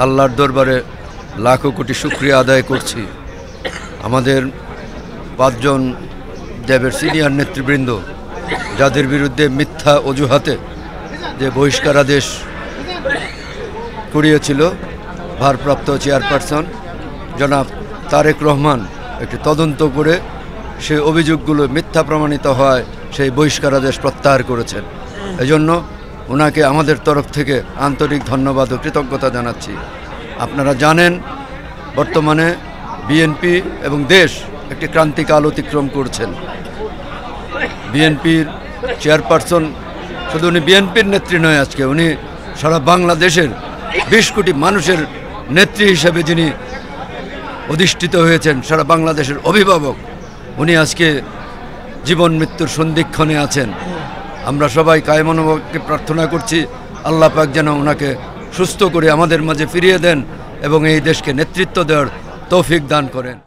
আল্লাহর দরবারে লাখো কোটি শুকরিয়া আদায় করছি। আমাদের 5 জন দেবের সিনিয়র নেতৃবৃন্দ যাদের বিরুদ্ধে মিথ্যা অজুহাতে যে বহিষ্কারাদেশ করিয়েছিল ভারপ্রাপ্ত চেয়ারপারসন জনাব তারেক রহমান একটি তদন্ত করে সেই অভিযোগগুলো মিথ্যা প্রমাণিত হয় সেই বহিষ্কারাদেশ প্রত্যাহার করেছেন। এজন্য ওনাকে আমাদের তরফ থেকে আন্তরিক ধন্যবাদ ও কৃতজ্ঞতা জানাচ্ছি। আপনারা জানেন বর্তমানে বিএনপি এবং দেশ একটি ক্রান্তিকাল অতিক্রম করছেন। বিএনপির চেয়ারপারসন শুধু উনি বিএনপির নেত্রী নয়, আজকে উনি সারা বাংলাদেশের 20 কোটি মানুষের নেত্রী হিসেবে যিনি অধিষ্ঠিত হয়েছেন, সারা বাংলাদেশের অভিভাবক, উনি আজকে জীবন মৃত্যুর সন্ধিক্ষণে আছেন। আমরা সবাই কায়মনোবাক্যে প্রার্থনা করছি আল্লাহ পাক যেন ওনাকে সুস্থ করে আমাদের মাঝে ফিরিয়ে দেন এবং এই দেশকে নেতৃত্ব দেওয়ার তৌফিক দান করেন।